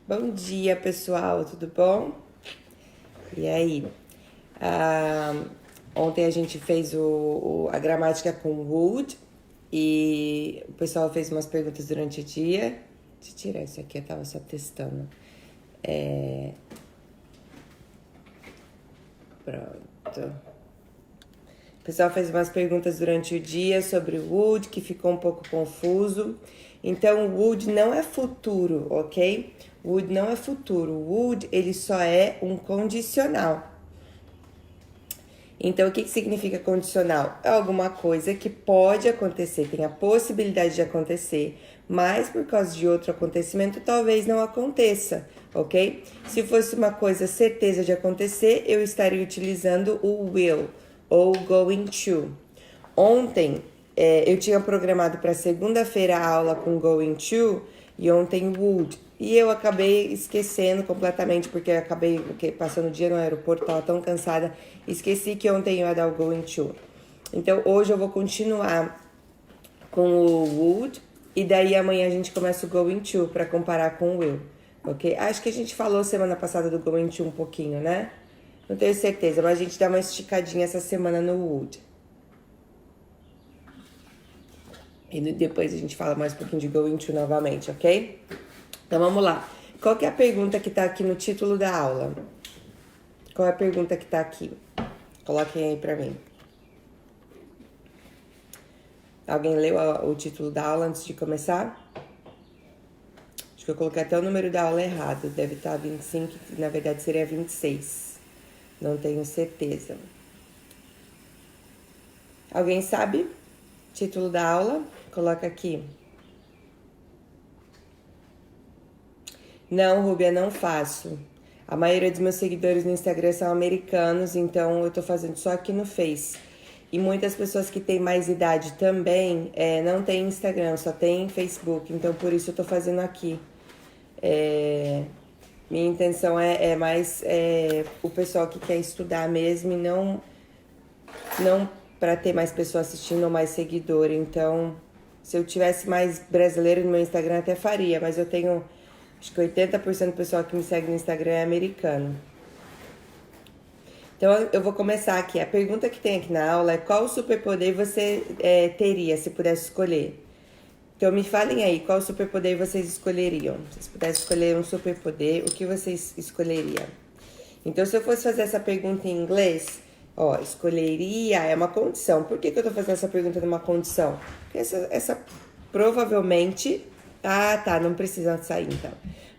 Bom dia, pessoal, tudo bom? E aí? Ah, Ontem a gente fez a gramática com would e o pessoal fez umas perguntas durante o dia. Deixa eu tirar isso aqui, eu tava só testando. Pronto. O pessoal fez umas perguntas durante o dia sobre o would, que ficou um pouco confuso. Então, o would não é futuro, ok? Would não é futuro. O would, ele só é um condicional. Então, o que significa condicional? É alguma coisa que pode acontecer, tem a possibilidade de acontecer, mas por causa de outro acontecimento, talvez não aconteça, ok? Se fosse uma coisa certeza de acontecer, eu estaria utilizando o will ou going to. Ontem, eu tinha programado para segunda-feira a aula com going to e ontem would. E eu acabei esquecendo completamente, porque eu acabei passando o dia no aeroporto, tava tão cansada, esqueci que ontem eu ia dar o going to. Então hoje eu vou continuar com o would e daí amanhã a gente começa o going to para comparar com o will, ok? Acho que a gente falou semana passada do going to um pouquinho, né? Não tenho certeza, mas a gente dá uma esticadinha essa semana no would. E depois a gente fala mais um pouquinho de going to novamente, ok? Então vamos lá. Qual que é a pergunta que tá aqui no título da aula? Qual é a pergunta que tá aqui? Coloquem aí pra mim. Alguém leu o título da aula antes de começar? Acho que eu coloquei até o número da aula errado. Deve estar 25, que na verdade seria 26. Não tenho certeza. Alguém sabe? Título da aula? Coloca aqui. Não, Rúbia, não faço. A maioria dos meus seguidores no Instagram são americanos, então eu tô fazendo só aqui no Face. E muitas pessoas que têm mais idade também não tem Instagram, só tem Facebook, então por isso eu tô fazendo aqui. Minha intenção é mais o pessoal que quer estudar mesmo e não para ter mais pessoas assistindo ou mais seguidor. Então, se eu tivesse mais brasileiro no meu Instagram, até faria, mas eu tenho acho que 80% do pessoal que me segue no Instagram é americano. Então eu vou começar aqui. A pergunta que tem aqui na aula é qual superpoder você teria se pudesse escolher? Então me falem aí, qual superpoder vocês escolheriam? Se vocês pudessem escolher um superpoder, o que vocês escolheriam? Então se eu fosse fazer essa pergunta em inglês, escolheria é uma condição. Por que eu tô fazendo essa pergunta numa condição? Porque essa provavelmente... Ah, tá, não precisa sair então.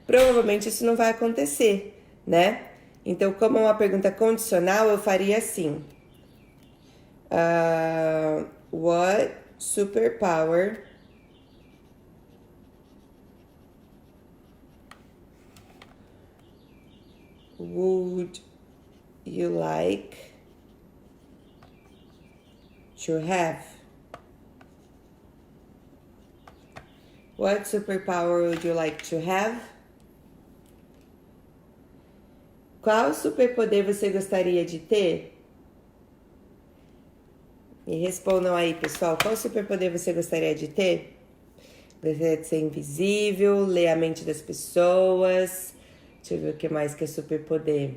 Provavelmente isso não vai acontecer, né? Então, como é uma pergunta condicional, eu faria assim. What superpower would you like to have? What superpower would you like to have? Qual superpoder você gostaria de ter? Me respondam aí, pessoal. Qual superpoder você gostaria de ter? Gostaria de ser invisível, ler a mente das pessoas. Deixa eu ver o que mais que é superpoder.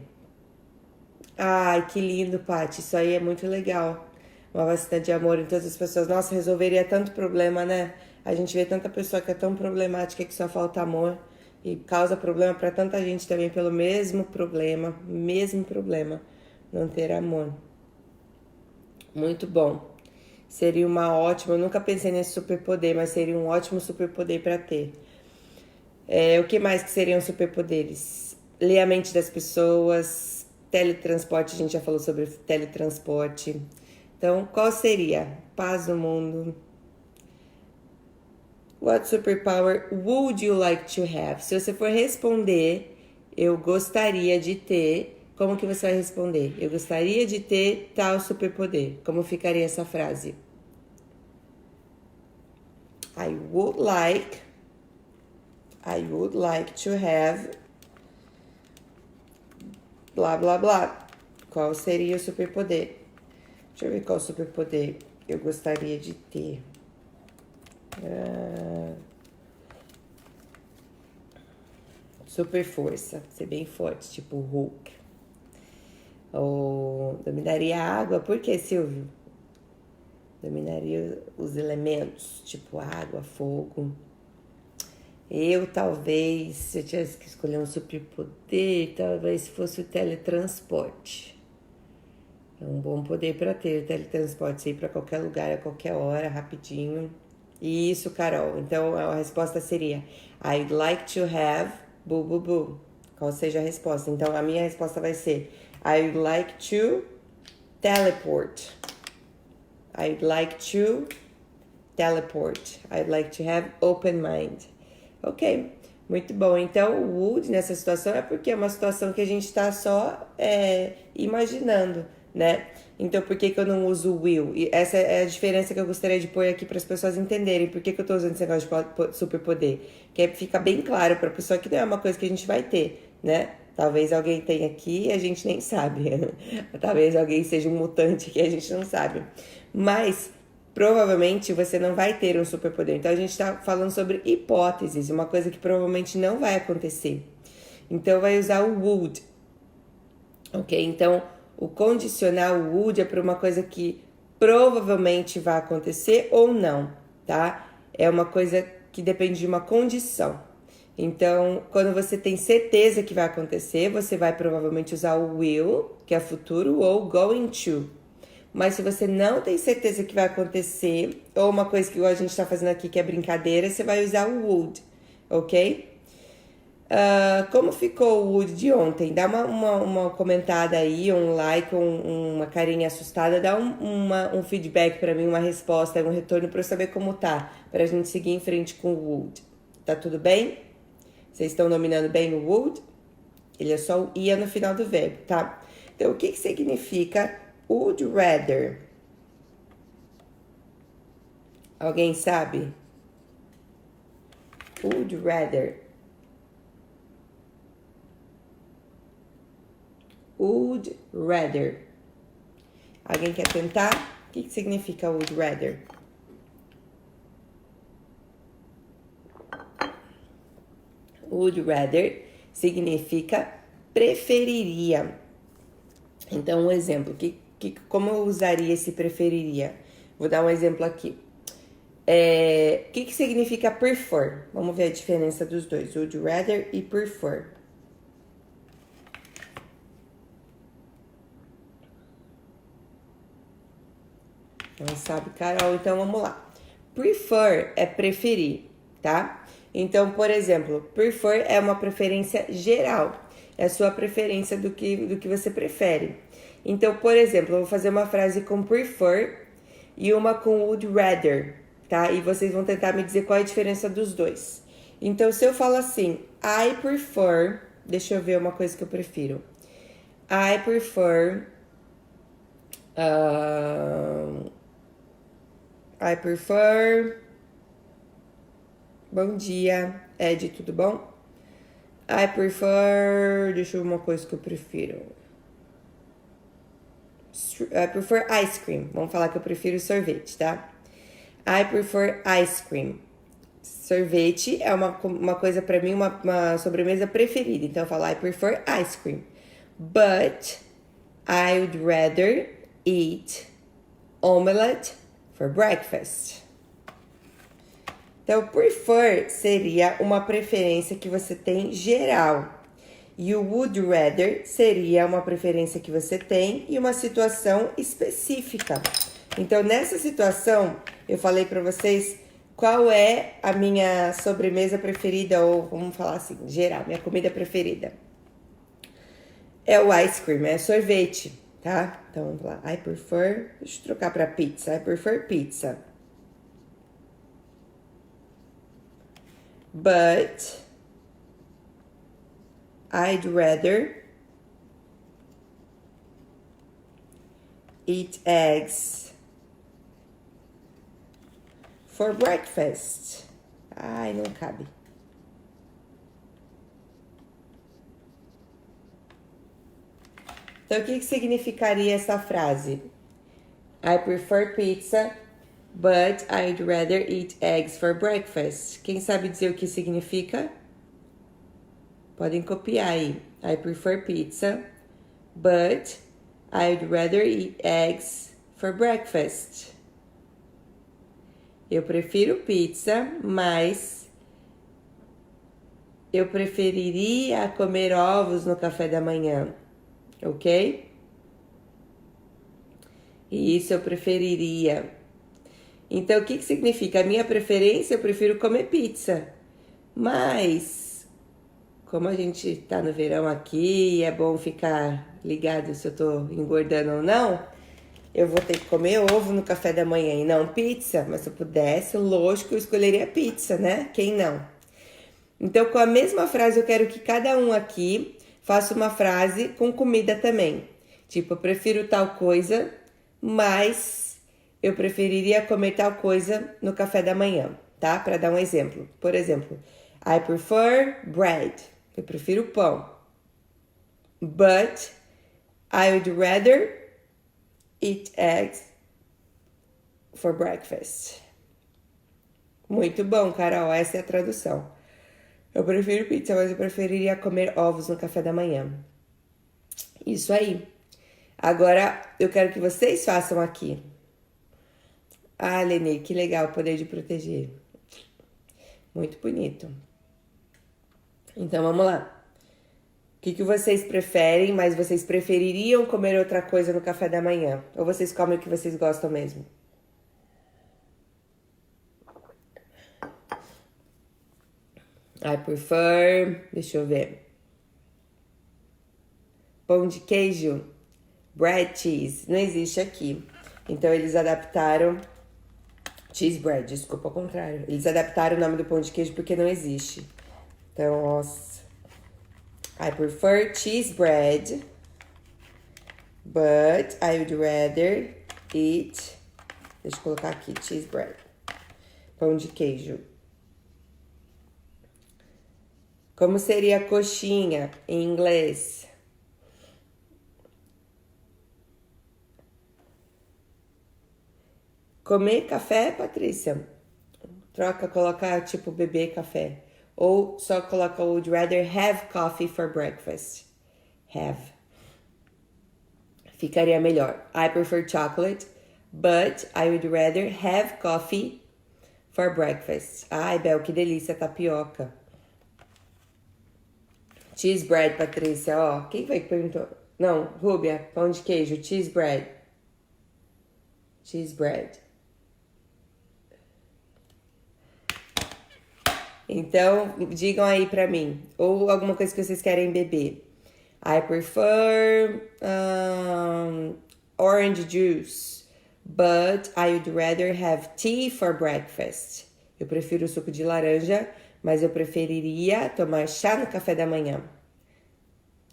Ai, que lindo, Paty. Isso aí é muito legal. Uma vacina de amor em todas as pessoas. Nossa, resolveria tanto problema, né? A gente vê tanta pessoa que é tão problemática que só falta amor. E causa problema para tanta gente também pelo mesmo problema. Não ter amor. Muito bom. Seria uma ótima... Eu nunca pensei nesse superpoder, mas seria um ótimo superpoder para ter. O que mais que seriam superpoderes? Ler a mente das pessoas, teletransporte, a gente já falou sobre teletransporte. Então, qual seria? Paz no mundo. What superpower would you like to have? Se você for responder, eu gostaria de ter... Como que você vai responder? Eu gostaria de ter tal superpoder. Como ficaria essa frase? I would like to have blá blá blá. Qual seria o superpoder? Deixa eu ver qual superpoder eu gostaria de ter. super força, ser bem forte, tipo Hulk. Ou dominaria a água, por que, Silvio? Dominaria os elementos, tipo água, fogo. Eu talvez, se eu tivesse que escolher um superpoder, talvez fosse o teletransporte. É um bom poder para ter o teletransporte, ir para qualquer lugar, a qualquer hora, rapidinho. Isso, Carol. Então a resposta seria I'd like to have boo boo boo. Qual seja a resposta? Então a minha resposta vai ser I'd like to teleport. I'd like to teleport. I'd like to have open mind. Ok, muito bom. Então o would nessa situação é porque é uma situação que a gente está só imaginando, né? Então, por que eu não uso will? E essa é a diferença que eu gostaria de pôr aqui para as pessoas entenderem. Por que eu tô usando esse negócio de superpoder? Que fica bem claro para a pessoa que não é uma coisa que a gente vai ter, né? Talvez alguém tenha aqui e a gente nem sabe. Talvez alguém seja um mutante que a gente não sabe. Mas, provavelmente, você não vai ter um superpoder. Então, a gente está falando sobre hipóteses. Uma coisa que provavelmente não vai acontecer. Então, vai usar o would. Ok? Então, o condicional would é para uma coisa que provavelmente vai acontecer ou não, tá? É uma coisa que depende de uma condição. Então, quando você tem certeza que vai acontecer, você vai provavelmente usar o will, que é futuro, ou going to. Mas se você não tem certeza que vai acontecer, ou uma coisa que a gente está fazendo aqui que é brincadeira, você vai usar o would, ok? Como ficou o would de ontem? Dá uma comentada aí, um like, uma carinha assustada, dá um feedback para mim, uma resposta, um retorno para eu saber como tá, para a gente seguir em frente com o would. Tá tudo bem? Vocês estão dominando bem o would? Ele é só o ia no final do verbo, tá? Então, o que significa would rather? Alguém sabe? Would rather. Would rather. Alguém quer tentar? O que significa would rather? Would rather significa preferiria. Então, um exemplo. Como eu usaria esse preferiria? Vou dar um exemplo aqui. O que significa prefer? Vamos ver a diferença dos dois. Would rather e prefer. Não sabe, Carol? Então, vamos lá. Prefer é preferir, tá? Então, por exemplo, prefer é uma preferência geral. É a sua preferência do que você prefere. Então, por exemplo, eu vou fazer uma frase com prefer e uma com would rather, tá? E vocês vão tentar me dizer qual é a diferença dos dois. Então, se eu falo assim, I prefer... Deixa eu ver uma coisa que eu prefiro. I prefer... I prefer... Bom dia, Ed, tudo bom? I prefer... Deixa eu ver uma coisa que eu prefiro. I prefer ice cream. Vamos falar que eu prefiro sorvete, tá? I prefer ice cream. Sorvete é uma coisa pra mim, uma sobremesa preferida. Então eu falo I prefer ice cream. But I would rather eat omelette for breakfast. Então, prefer seria uma preferência que você tem geral. E o would rather seria uma preferência que você tem e uma situação específica. Então, nessa situação, eu falei para vocês qual é a minha sobremesa preferida, ou vamos falar assim, geral, minha comida preferida. É o ice cream, é sorvete, tá? Então, vamos lá. I prefer... Deixa eu trocar para pizza. I prefer pizza. But I'd rather eat eggs for breakfast. Ai, não cabe. Então, o que significaria essa frase? I prefer pizza, but I'd rather eat eggs for breakfast. Quem sabe dizer o que significa? Podem copiar aí. I prefer pizza, but I'd rather eat eggs for breakfast. Eu prefiro pizza, mas eu preferiria comer ovos no café da manhã, ok? E isso eu preferiria. Então, o que significa? A minha preferência, eu prefiro comer pizza. Mas, como a gente tá no verão aqui e é bom ficar ligado se eu tô engordando ou não, eu vou ter que comer ovo no café da manhã e não pizza. Mas se eu pudesse, lógico, eu escolheria pizza, né? Quem não? Então, com a mesma frase, eu quero que cada um aqui faça uma frase com comida também. Tipo, eu prefiro tal coisa, mas eu preferiria comer tal coisa no café da manhã, tá? Para dar um exemplo. Por exemplo, I prefer bread. Eu prefiro pão. But I would rather eat eggs for breakfast. Muito bom, Carol. Essa é a tradução. Eu prefiro pizza, mas eu preferiria comer ovos no café da manhã. Isso aí. Agora, eu quero que vocês façam aqui. Ah, Lenê, que legal o poder de proteger. Muito bonito. Então, vamos lá. O que vocês preferem, mas vocês prefeririam comer outra coisa no café da manhã? Ou vocês comem o que vocês gostam mesmo? I prefer... Deixa eu ver. Pão de queijo. Bread cheese. Não existe aqui. Então, eles adaptaram... Cheese bread, desculpa, ao contrário. Eles adaptaram o nome do pão de queijo porque não existe. Então, nossa. I prefer cheese bread, but I would rather eat... Deixa eu colocar aqui, cheese bread. Pão de queijo. Como seria coxinha em inglês? Comer café, Patrícia? Troca, coloca tipo beber café. Ou só coloca would rather have coffee for breakfast. Have. Ficaria melhor. I prefer chocolate, but I would rather have coffee for breakfast. Ai, Bel, que delícia, tapioca. Cheese bread, Patrícia, ó. Quem foi que perguntou? Não, Rúbia, pão de queijo, cheese bread. Cheese bread. Então, digam aí pra mim. Ou alguma coisa que vocês querem beber. I prefer orange juice, but I would rather have tea for breakfast. Eu prefiro suco de laranja, mas eu preferiria tomar chá no café da manhã.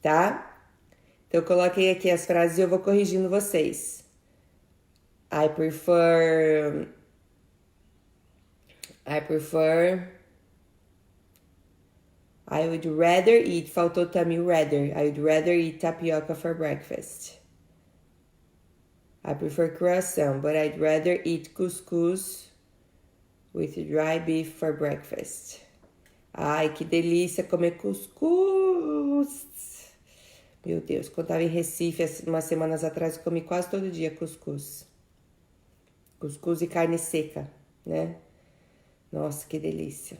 Tá? Então, eu coloquei aqui as frases e eu vou corrigindo vocês. I prefer... I would rather eat... Faltou também o rather. I would rather eat tapioca for breakfast. I prefer croissant, but I'd rather eat couscous with dry beef for breakfast. Ai, que delícia comer cuscuz. Meu Deus, quando eu estava em Recife, umas semanas atrás, eu comi quase todo dia cuscuz. Cuscuz e carne seca, né? Nossa, que delícia.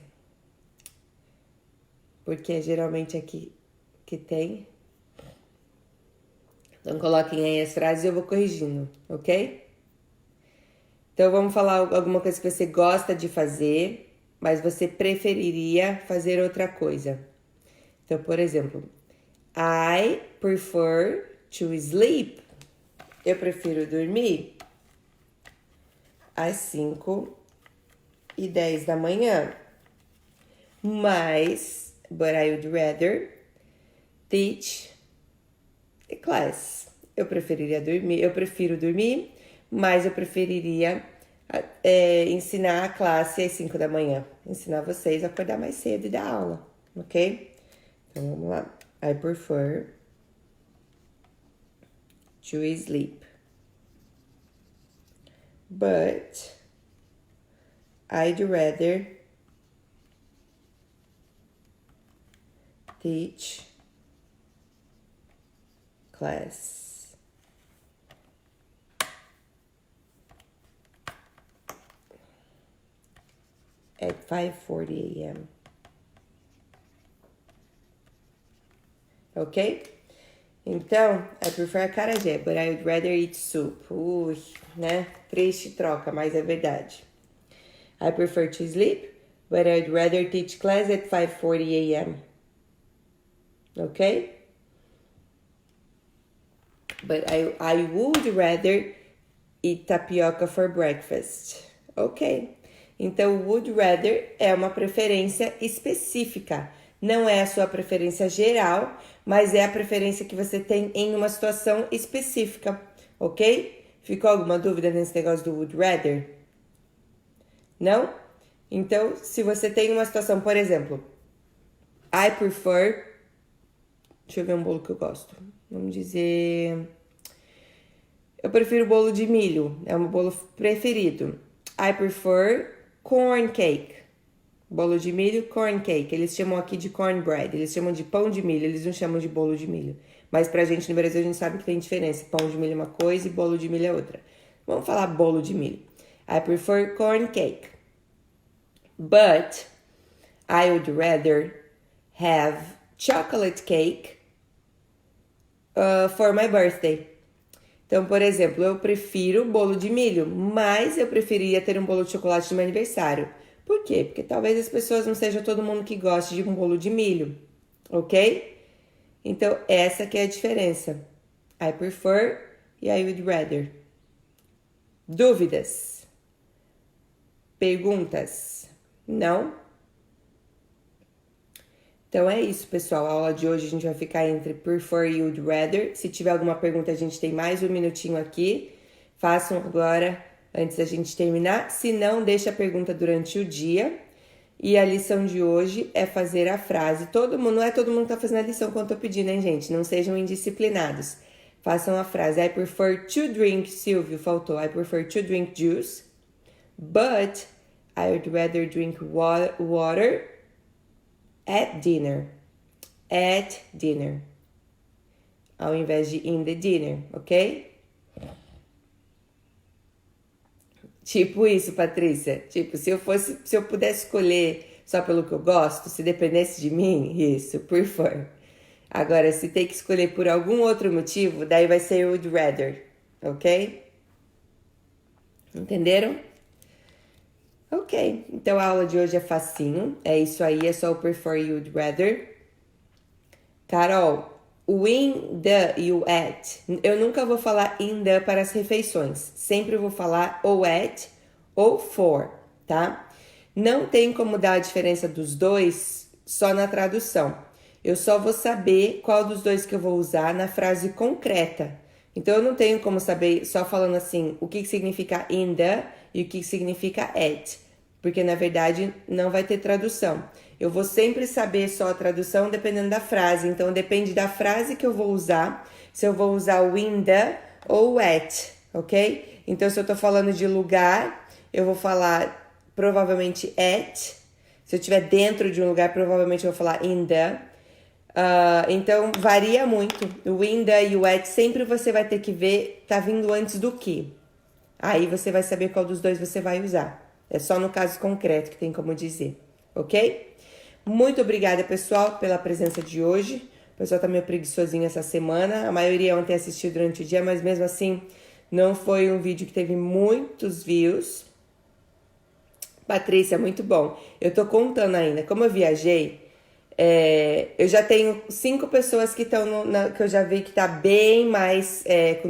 Porque é geralmente aqui que tem. Então, coloquem aí as frases e eu vou corrigindo, ok? Então, vamos falar alguma coisa que você gosta de fazer, mas você preferiria fazer outra coisa. Então, por exemplo, I prefer to sleep. Eu prefiro dormir às 5:10 da manhã. Mas, but I would rather teach the class. Eu prefiro dormir, mas eu preferiria ensinar a classe às 5 da manhã. Ensinar vocês a acordar mais cedo e dar aula, ok? Então, vamos lá. I prefer to sleep. But I'd rather teach class at 5:40 a.m. Ok? Então, I prefer acarajé, but I would rather eat soup. Ui, né? Triste troca, mas é verdade. I prefer to sleep, but I'd rather teach class at 5:40 a.m. Ok? But I would rather eat tapioca for breakfast. Ok. Então, would rather é uma preferência específica. Não é a sua preferência geral, mas é a preferência que você tem em uma situação específica. Ok? Ficou alguma dúvida nesse negócio do would rather? Não? Então, se você tem uma situação, por exemplo, I prefer... Deixa eu ver um bolo que eu gosto. Vamos dizer... Eu prefiro bolo de milho. É o meu bolo preferido. I prefer corn cake. Bolo de milho, corn cake. Eles chamam aqui de cornbread. Eles chamam de pão de milho. Eles não chamam de bolo de milho. Mas pra gente no Brasil, a gente sabe que tem diferença. Pão de milho é uma coisa e bolo de milho é outra. Vamos falar bolo de milho. I prefer corn cake. But I would rather have chocolate cake for my birthday. Então, por exemplo, eu prefiro bolo de milho, mas eu preferia ter um bolo de chocolate no meu aniversário. Por quê? Porque talvez as pessoas não seja todo mundo que goste de um bolo de milho, ok? Então, essa que é a diferença. I prefer e I would rather. Dúvidas? Perguntas? Não? Então é isso, pessoal. A aula de hoje a gente vai ficar entre prefer e would rather. Se tiver alguma pergunta, a gente tem mais um minutinho aqui. Façam agora, antes da gente terminar. Se não, deixa a pergunta durante o dia. E a lição de hoje é fazer a frase. Não é todo mundo que tá fazendo a lição quando eu tô pedindo, hein, gente? Não sejam indisciplinados. Façam a frase. I prefer to drink, Silvio, faltou. I prefer to drink juice, but I would rather drink water at dinner. At dinner. Ao invés de in the dinner, ok? Tipo isso, Patrícia. Tipo, se eu pudesse escolher só pelo que eu gosto, se dependesse de mim, isso, prefer. Agora, se tem que escolher por algum outro motivo, daí vai ser would rather, ok? Entenderam? Ok, então a aula de hoje é facinho, é isso aí, é só o prefer e would rather. Carol, o in, the e o at, eu nunca vou falar in the para as refeições, sempre vou falar ou at ou for, tá? Não tem como dar a diferença dos dois só na tradução. Eu só vou saber qual dos dois que eu vou usar na frase concreta. Então eu não tenho como saber só falando assim o que significa in the e o que significa at, porque na verdade não vai ter tradução. Eu vou sempre saber só a tradução dependendo da frase, então depende da frase que eu vou usar, se eu vou usar o in the ou o at, ok? Então se eu tô falando de lugar, eu vou falar provavelmente at, se eu estiver dentro de um lugar, provavelmente eu vou falar in the. Então varia muito, o in the e o at sempre você vai ter que ver, tá vindo antes do que. Aí você vai saber qual dos dois você vai usar. É só no caso concreto que tem como dizer, ok? Muito obrigada, pessoal, pela presença de hoje. O pessoal tá meio preguiçosinho essa semana. A maioria ontem assistiu durante o dia, mas mesmo assim não foi um vídeo que teve muitos views. Patrícia, muito bom. Eu tô contando ainda. Como eu viajei, eu já tenho 5 pessoas que estão que eu já vi que tá bem mais,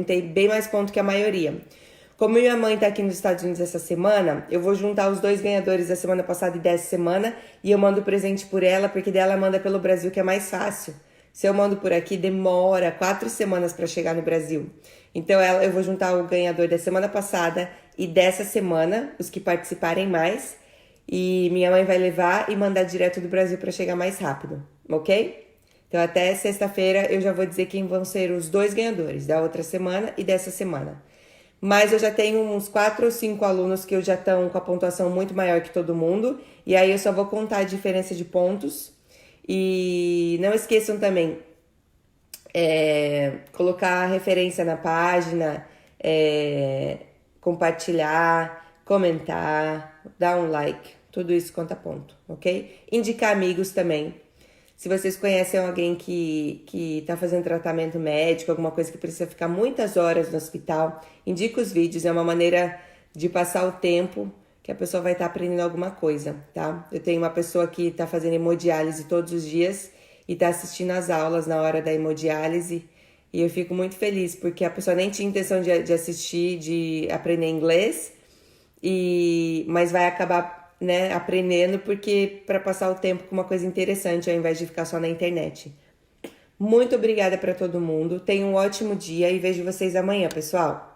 tem bem mais ponto que a maioria. Como minha mãe tá aqui nos Estados Unidos essa semana, eu vou juntar os 2 ganhadores da semana passada e dessa semana e eu mando presente por ela, porque dela manda pelo Brasil, que é mais fácil. Se eu mando por aqui, demora 4 semanas para chegar no Brasil. Então eu vou juntar o ganhador da semana passada e dessa semana, os que participarem mais, e minha mãe vai levar e mandar direto do Brasil para chegar mais rápido, ok? Então até sexta-feira eu já vou dizer quem vão ser os 2 ganhadores, da outra semana e dessa semana. Mas eu já tenho uns 4 ou 5 alunos que eu já estão com a pontuação muito maior que todo mundo. E aí eu só vou contar a diferença de pontos. E não esqueçam também colocar a referência na página, compartilhar, comentar, dar um like, tudo isso conta ponto, ok? Indicar amigos também. Se vocês conhecem alguém que tá fazendo tratamento médico, alguma coisa que precisa ficar muitas horas no hospital, indica os vídeos, é uma maneira de passar o tempo que a pessoa vai estar aprendendo alguma coisa, tá? Eu tenho uma pessoa que tá fazendo hemodiálise todos os dias e tá assistindo as aulas na hora da hemodiálise e eu fico muito feliz porque a pessoa nem tinha intenção de assistir, de aprender inglês, mas vai acabar, né, aprendendo porque para passar o tempo com uma coisa interessante ao invés de ficar só na internet. Muito obrigada para todo mundo. Tenham um ótimo dia e vejo vocês amanhã, pessoal.